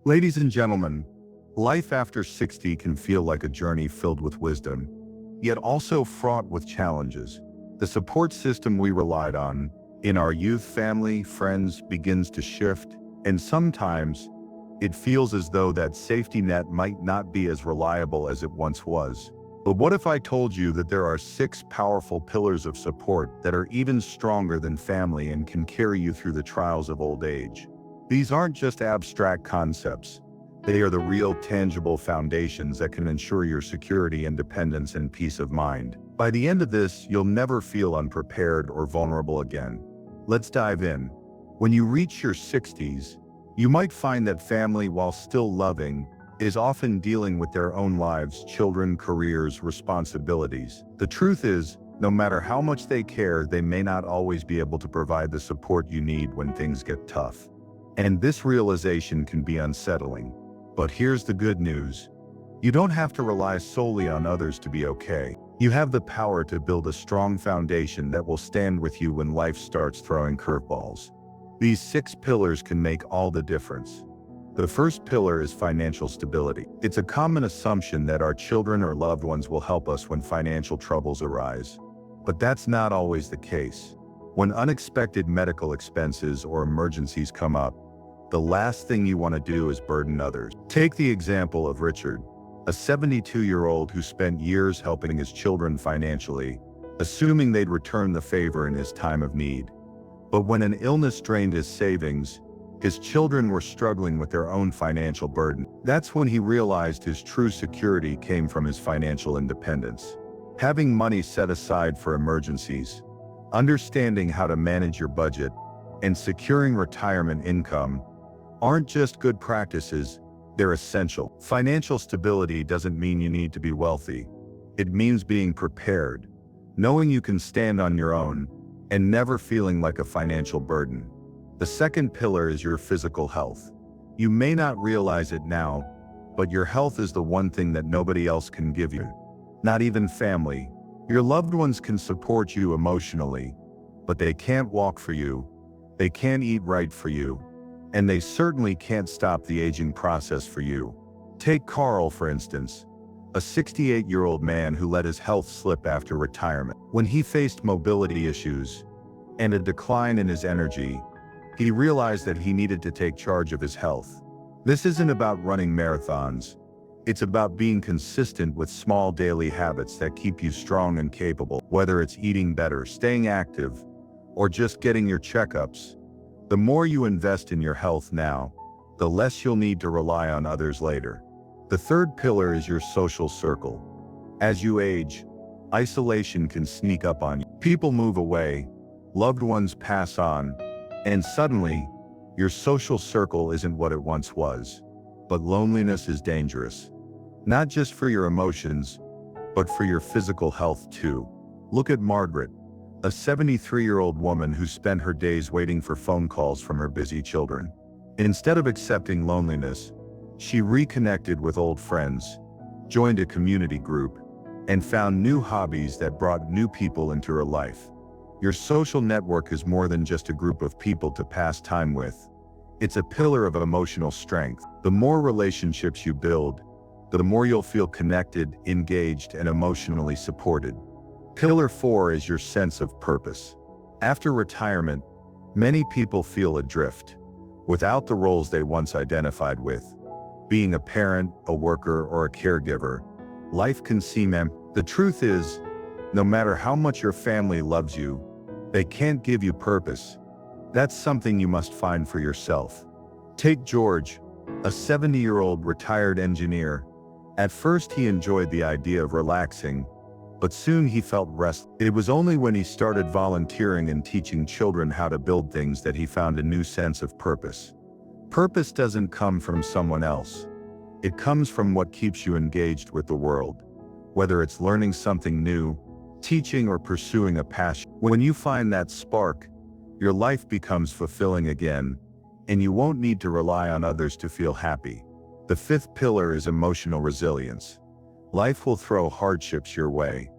Ladies and gentlemen, life after 60 can feel like a journey filled with wisdom, yet also fraught with challenges. The support system we relied on in our youth, family, friends begins to shift, and sometimes it feels as though that safety net might not be as reliable as it once was. But what if I told you that there are 6 powerful pillars of support that are even stronger than family and can carry you through the trials of old age? These aren't just abstract concepts. They are the real, tangible foundations that can ensure your security, independence, and peace of mind. By the end of this, you'll never feel unprepared or vulnerable again. Let's dive in. When you reach your 60s, you might find that family, while still loving, is often dealing with their own lives, children, careers, responsibilities. The truth is, no matter how much they care, they may not always be able to provide the support you need when things get tough. And this realization can be unsettling. But here's the good news. You don't have to rely solely on others to be okay. You have the power to build a strong foundation that will stand with you when life starts throwing curveballs. These 6 pillars can make all the difference. The first pillar is financial stability. It's a common assumption that our children or loved ones will help us when financial troubles arise. But that's not always the case. When unexpected medical expenses or emergencies come up, the last thing you want to do is burden others. Take the example of Richard, a 72-year-old who spent years helping his children financially, assuming they'd return the favor in his time of need. But when an illness drained his savings, his children were struggling with their own financial burden. That's when he realized his true security came from his financial independence. Having money set aside for emergencies, understanding how to manage your budget, and securing retirement income aren't just good practices, they're essential. Financial stability doesn't mean you need to be wealthy. It means being prepared, knowing you can stand on your own, and never feeling like a financial burden. The second pillar is your physical health. You may not realize it now, but your health is the one thing that nobody else can give you. Not even family. Your loved ones can support you emotionally, but they can't walk for you, they can't eat right for you, and they certainly can't stop the aging process for you. Take Carl, for instance, a 68-year-old man who let his health slip after retirement. When he faced mobility issues and a decline in his energy, he realized that he needed to take charge of his health. This isn't about running marathons. It's about being consistent with small daily habits that keep you strong and capable, whether it's eating better, staying active, or just getting your checkups. The more you invest in your health now, the less you'll need to rely on others later. The third pillar is your social circle. As you age, isolation can sneak up on you. People move away, loved ones pass on, and suddenly, your social circle isn't what it once was. But loneliness is dangerous. Not just for your emotions, but for your physical health too. Look at Margaret, a 73-year-old woman who spent her days waiting for phone calls from her busy children. Instead of accepting loneliness, she reconnected with old friends, joined a community group, and found new hobbies that brought new people into her life. Your social network is more than just a group of people to pass time with. It's a pillar of emotional strength. The more relationships you build, the more you'll feel connected, engaged, and emotionally supported. Pillar 4 is your sense of purpose. After retirement, many people feel adrift, without the roles they once identified with. Being a parent, a worker, or a caregiver, life can seem empty. The truth is, no matter how much your family loves you, they can't give you purpose. That's something you must find for yourself. Take George, a 70-year-old retired engineer. At first he enjoyed the idea of relaxing, but soon he felt restless. It was only when he started volunteering and teaching children how to build things that he found a new sense of purpose. Purpose doesn't come from someone else. It comes from what keeps you engaged with the world, whether it's learning something new, teaching, or pursuing a passion. When you find that spark, your life becomes fulfilling again, and you won't need to rely on others to feel happy. The fifth pillar is emotional resilience. Life will throw hardships your way,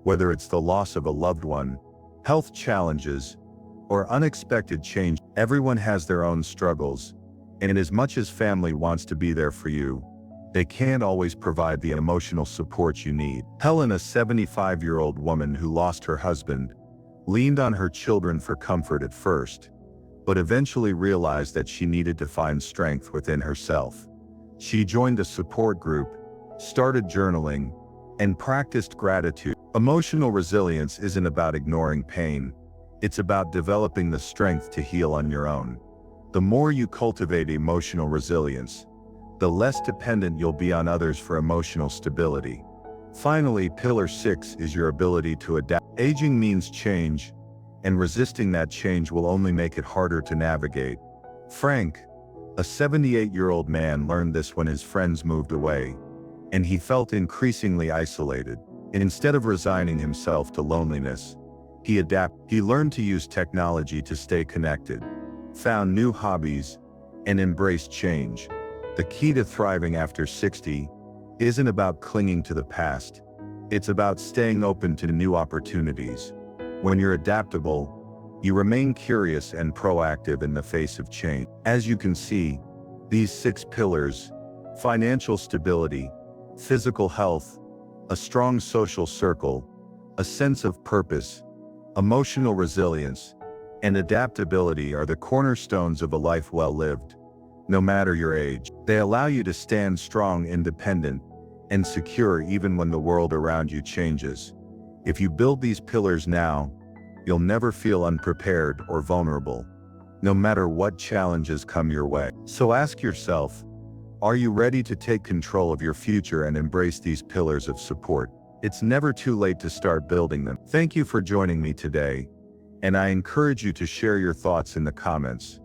whether it's the loss of a loved one, health challenges, or unexpected change. Everyone has their own struggles, And as much as family wants to be there for you, they can't always provide the emotional support you need. Helen, a 75-year-old woman who lost her husband, leaned on her children for comfort at first, but eventually realized that she needed to find strength within herself. She joined a support group, started journaling, and practiced gratitude. Emotional resilience isn't about ignoring pain. It's about developing the strength to heal on your own. The more you cultivate emotional resilience, the less dependent you'll be on others for emotional stability. Finally, Pillar 6 is your ability to adapt. Aging means change, and resisting that change will only make it harder to navigate. Frank, a 78-year-old man, learned this when his friends moved away, and he felt increasingly isolated. Instead of resigning himself to loneliness, he learned to use technology to stay connected, found new hobbies, and embraced change. The key to thriving after 60 isn't about clinging to the past. It's about staying open to new opportunities. When you're adaptable, you remain curious and proactive in the face of change. As you can see, these 6 pillars, financial stability, physical health, a strong social circle, a sense of purpose, emotional resilience, and adaptability, are the cornerstones of a life well lived. No matter your age, they allow you to stand strong, independent, and secure even when the world around you changes. If you build these pillars now, you'll never feel unprepared or vulnerable, no matter what challenges come your way. So ask yourself, are you ready to take control of your future and embrace these pillars of support? It's never too late to start building them. Thank you for joining me today, and I encourage you to share your thoughts in the comments.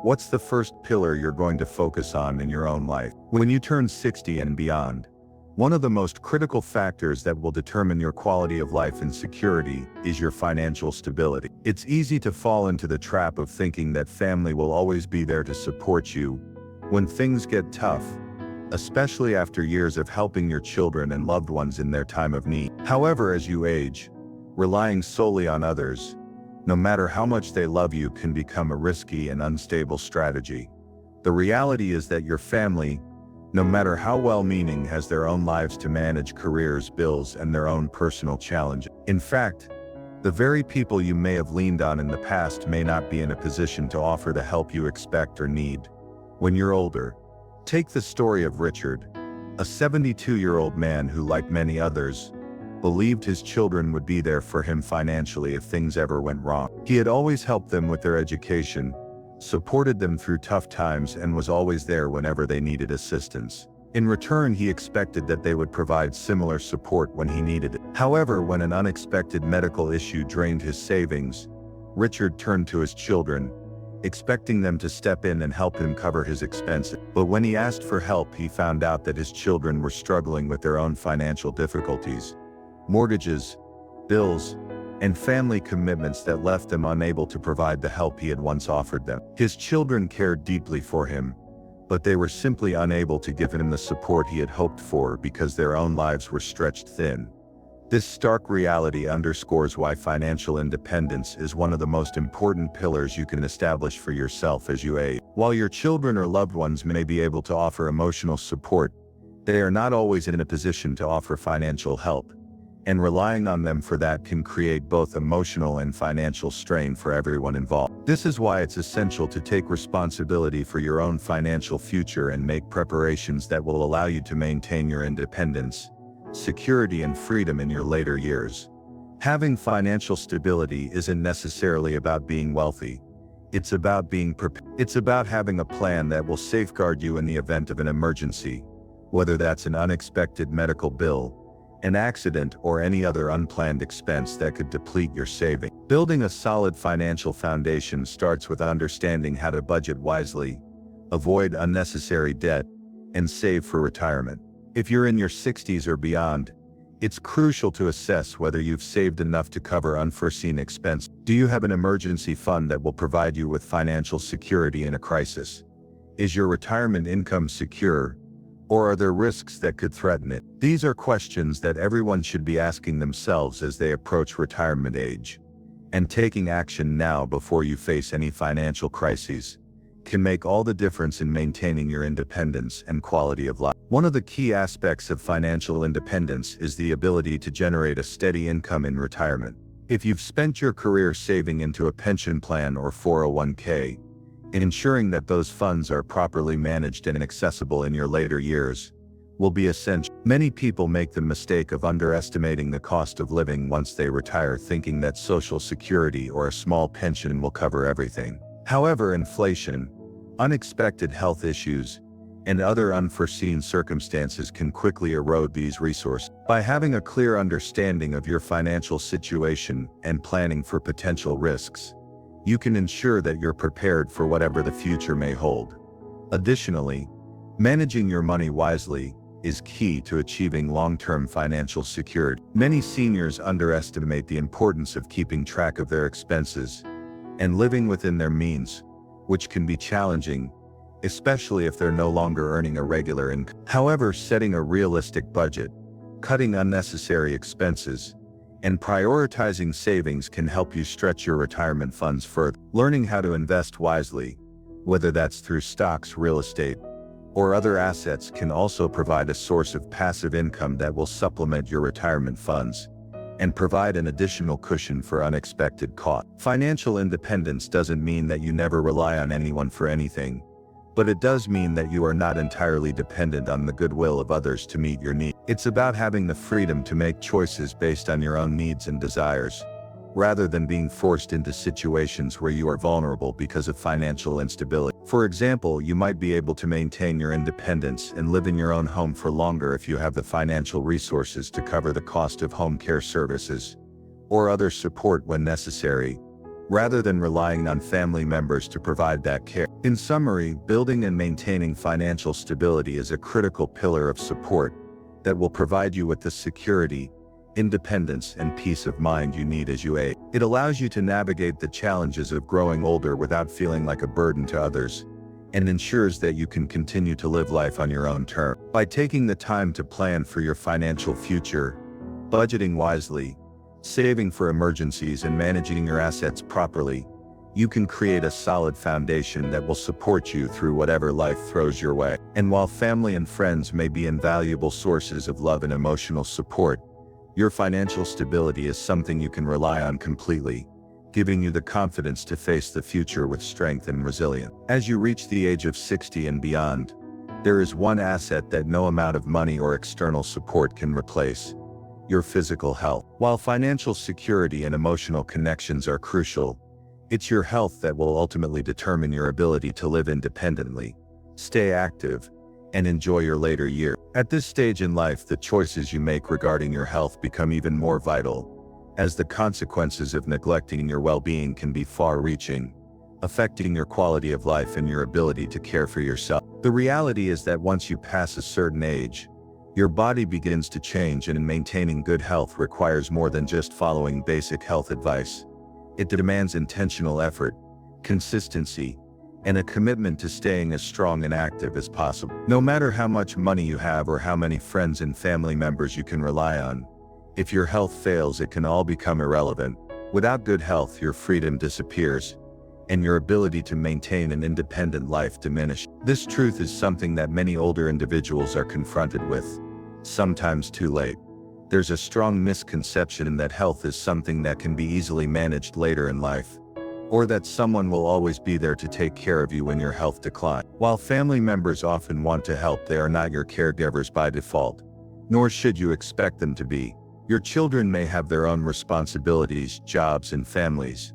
What's the first pillar you're going to focus on in your own life? When you turn 60 and beyond, one of the most critical factors that will determine your quality of life and security is your financial stability. It's easy to fall into the trap of thinking that family will always be there to support you when things get tough, especially after years of helping your children and loved ones in their time of need. However, as you age, relying solely on others, no matter how much they love you, can become a risky and unstable strategy. The reality is that your family, no matter how well-meaning, has their own lives to manage, careers, bills, and their own personal challenges. In fact, the very people you may have leaned on in the past may not be in a position to offer the help you expect or need when you're older. Take the story of Richard, a 72-year-old man who, like many others, believed his children would be there for him financially if things ever went wrong. He had always helped them with their education, supported them through tough times, and was always there whenever they needed assistance. In return, he expected that they would provide similar support when he needed it. However, when an unexpected medical issue drained his savings, Richard turned to his children, expecting them to step in and help him cover his expenses. But when he asked for help, he found out that his children were struggling with their own financial difficulties, mortgages, bills, and family commitments that left them unable to provide the help he had once offered them. His children cared deeply for him, but they were simply unable to give him the support he had hoped for because their own lives were stretched thin. This stark reality underscores why financial independence is one of the most important pillars you can establish for yourself as you age. While your children or loved ones may be able to offer emotional support, they are not always in a position to offer financial help, and relying on them for that can create both emotional and financial strain for everyone involved. This is why it's essential to take responsibility for your own financial future and make preparations that will allow you to maintain your independence, security, and freedom in your later years. Having financial stability isn't necessarily about being wealthy. It's about being prepared. It's about having a plan that will safeguard you in the event of an emergency, whether that's an unexpected medical bill, an accident, or any other unplanned expense that could deplete your savings. Building a solid financial foundation starts with understanding how to budget wisely, avoid unnecessary debt, and save for retirement. If you're in your 60s or beyond, it's crucial to assess whether you've saved enough to cover unforeseen expenses. Do you have an emergency fund that will provide you with financial security in a crisis? Is your retirement income secure, or are there risks that could threaten it? These are questions that everyone should be asking themselves as they approach retirement age. And taking action now before you face any financial crises can make all the difference in maintaining your independence and quality of life. One of the key aspects of financial independence is the ability to generate a steady income in retirement. If you've spent your career saving into a pension plan or 401k, ensuring that those funds are properly managed and accessible in your later years will be essential. Many people make the mistake of underestimating the cost of living once they retire, thinking that Social Security or a small pension will cover everything. However, inflation, unexpected health issues, and other unforeseen circumstances can quickly erode these resources. By having a clear understanding of your financial situation and planning for potential risks, you can ensure that you're prepared for whatever the future may hold. Additionally, managing your money wisely is key to achieving long-term financial security. Many seniors underestimate the importance of keeping track of their expenses and living within their means, which can be challenging, especially if they're no longer earning a regular income. However, setting a realistic budget, cutting unnecessary expenses, and prioritizing savings can help you stretch your retirement funds further. Learning how to invest wisely, whether that's through stocks, real estate, or other assets, can also provide a source of passive income that will supplement your retirement funds and provide an additional cushion for unexpected costs. Financial independence doesn't mean that you never rely on anyone for anything, but it does mean that you are not entirely dependent on the goodwill of others to meet your needs. It's about having the freedom to make choices based on your own needs and desires, rather than being forced into situations where you are vulnerable because of financial instability. For example, you might be able to maintain your independence and live in your own home for longer if you have the financial resources to cover the cost of home care services or other support when necessary, rather than relying on family members to provide that care. In summary, building and maintaining financial stability is a critical pillar of support that will provide you with the security, independence, and peace of mind you need as you age. It allows you to navigate the challenges of growing older without feeling like a burden to others, and ensures that you can continue to live life on your own terms. By taking the time to plan for your financial future, budgeting wisely, saving for emergencies, and managing your assets properly, you can create a solid foundation that will support you through whatever life throws your way. And while family and friends may be invaluable sources of love and emotional support, your financial stability is something you can rely on completely, giving you the confidence to face the future with strength and resilience. As you reach the age of 60 and beyond, there is one asset that no amount of money or external support can replace: your physical health. While financial security and emotional connections are crucial, it's your health that will ultimately determine your ability to live independently, stay active, and enjoy your later years. At this stage in life, the choices you make regarding your health become even more vital, as the consequences of neglecting your well-being can be far-reaching, affecting your quality of life and your ability to care for yourself. The reality is that once you pass a certain age, your body begins to change, and maintaining good health requires more than just following basic health advice. It demands intentional effort, consistency, and a commitment to staying as strong and active as possible. No matter how much money you have or how many friends and family members you can rely on, if your health fails, it can all become irrelevant. Without good health, your freedom disappears, and your ability to maintain an independent life diminishes. This truth is something that many older individuals are confronted with, sometimes too late. There's a strong misconception that health is something that can be easily managed later in life, or that someone will always be there to take care of you when your health declines. While family members often want to help, they are not your caregivers by default, nor should you expect them to be. Your children may have their own responsibilities, jobs, and families,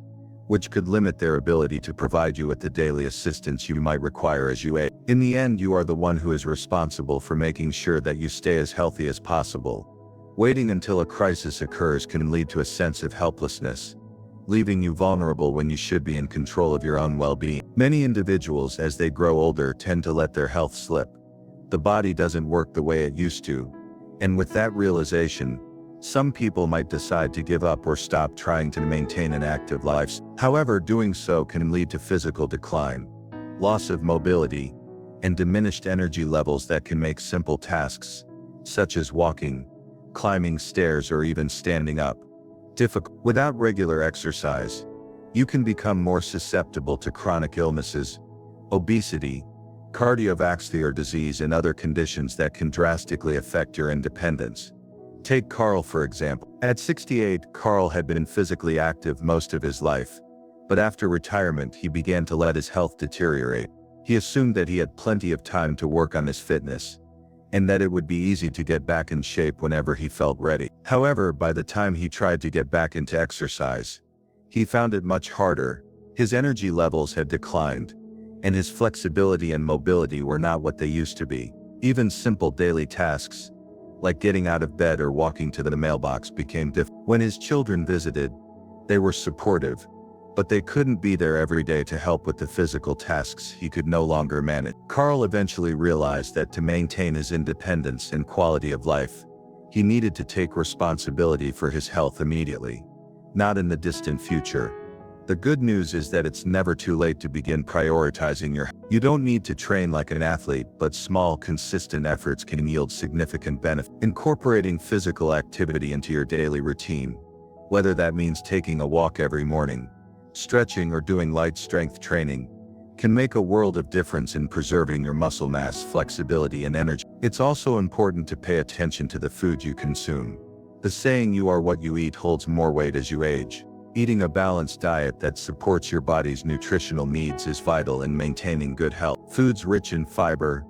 which could limit their ability to provide you with the daily assistance you might require as you age. In the end, you are the one who is responsible for making sure that you stay as healthy as possible. Waiting until a crisis occurs can lead to a sense of helplessness, leaving you vulnerable when you should be in control of your own well-being. Many individuals, as they grow older, tend to let their health slip. The body doesn't work the way it used to, and with that realization, some people might decide to give up or stop trying to maintain an active life. However, doing so can lead to physical decline, loss of mobility, and diminished energy levels that can make simple tasks, such as walking, climbing stairs, or even standing up, difficult. Without regular exercise, you can become more susceptible to chronic illnesses, obesity, cardiovascular disease, and other conditions that can drastically affect your independence. Take Carl for example. At 68, Carl had been physically active most of his life, but after retirement he began to let his health deteriorate. He assumed that he had plenty of time to work on his fitness, and that it would be easy to get back in shape whenever he felt ready. However, by the time he tried to get back into exercise, he found it much harder. His energy levels had declined, and his flexibility and mobility were not what they used to be. Even simple daily tasks, like getting out of bed or walking to the mailbox, became difficult. When his children visited, they were supportive, but they couldn't be there every day to help with the physical tasks he could no longer manage. Carl eventually realized that to maintain his independence and quality of life, he needed to take responsibility for his health immediately, not in the distant future. The good news is that it's never too late to begin prioritizing your health. You don't need to train like an athlete, but small, consistent efforts can yield significant benefit. Incorporating physical activity into your daily routine, whether that means taking a walk every morning, stretching, or doing light strength training, can make a world of difference in preserving your muscle mass, flexibility, and energy. It's also important to pay attention to the food you consume. The saying "you are what you eat" holds more weight as you age. Eating a balanced diet that supports your body's nutritional needs is vital in maintaining good health. Foods rich in fiber,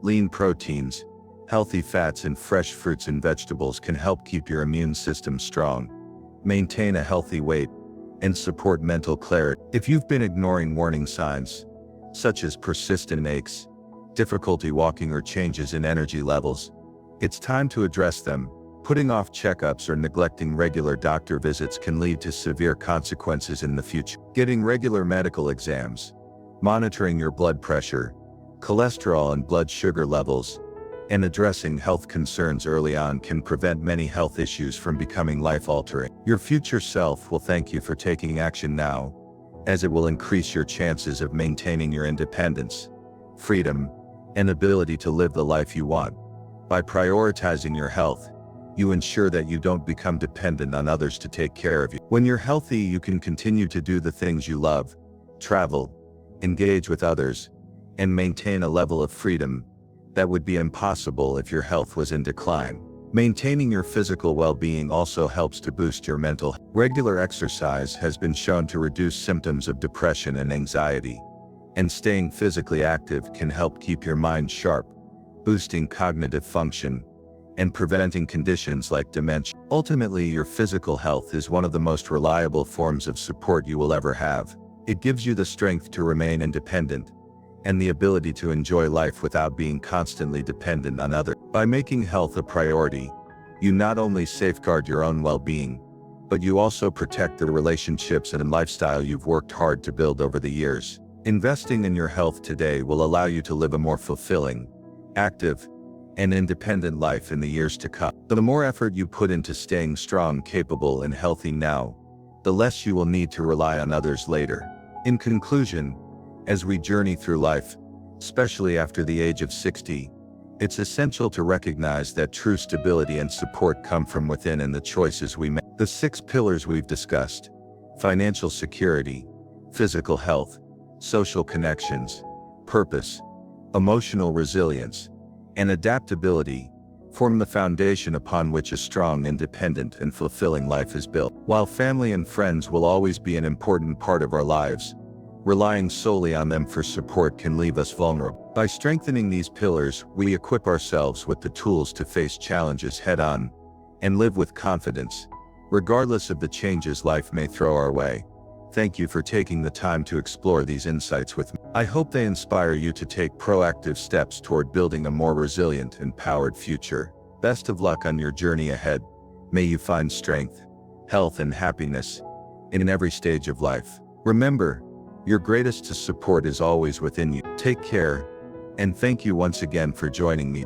lean proteins, healthy fats, and fresh fruits and vegetables can help keep your immune system strong, maintain a healthy weight, and support mental clarity. If you've been ignoring warning signs, such as persistent aches, difficulty walking, or changes in energy levels, it's time to address them. Putting off checkups or neglecting regular doctor visits can lead to severe consequences in the future. Getting regular medical exams, monitoring your blood pressure, cholesterol, and blood sugar levels, and addressing health concerns early on can prevent many health issues from becoming life-altering. Your future self will thank you for taking action now, as it will increase your chances of maintaining your independence, freedom, and ability to live the life you want. By prioritizing your health, you ensure that you don't become dependent on others to take care of you. When you're healthy, you can continue to do the things you love, travel, engage with others, and maintain a level of freedom that would be impossible if your health was in decline. Maintaining your physical well-being also helps to boost your mental health. Regular exercise has been shown to reduce symptoms of depression and anxiety, and staying physically active can help keep your mind sharp, boosting cognitive function, and preventing conditions like dementia. Ultimately, your physical health is one of the most reliable forms of support you will ever have. It gives you the strength to remain independent, and the ability to enjoy life without being constantly dependent on others. By making health a priority, you not only safeguard your own well-being, but you also protect the relationships and lifestyle you've worked hard to build over the years. Investing in your health today will allow you to live a more fulfilling, active, and independent life in the years to come. The more effort you put into staying strong, capable, and healthy now, the less you will need to rely on others later. In conclusion, as we journey through life, especially after the age of 60, it's essential to recognize that true stability and support come from within and the choices we make. The 6 pillars we've discussed: financial security, physical health, social connections, purpose, emotional resilience, and adaptability, form the foundation upon which a strong, independent, and fulfilling life is built. While family and friends will always be an important part of our lives, relying solely on them for support can leave us vulnerable. By strengthening these pillars, we equip ourselves with the tools to face challenges head-on and live with confidence, regardless of the changes life may throw our way. Thank you for taking the time to explore these insights with me. I hope they inspire you to take proactive steps toward building a more resilient and powered future. Best of luck on your journey ahead. May you find strength, health, and happiness in every stage of life. Remember, your greatest support is always within you. Take care, and thank you once again for joining me.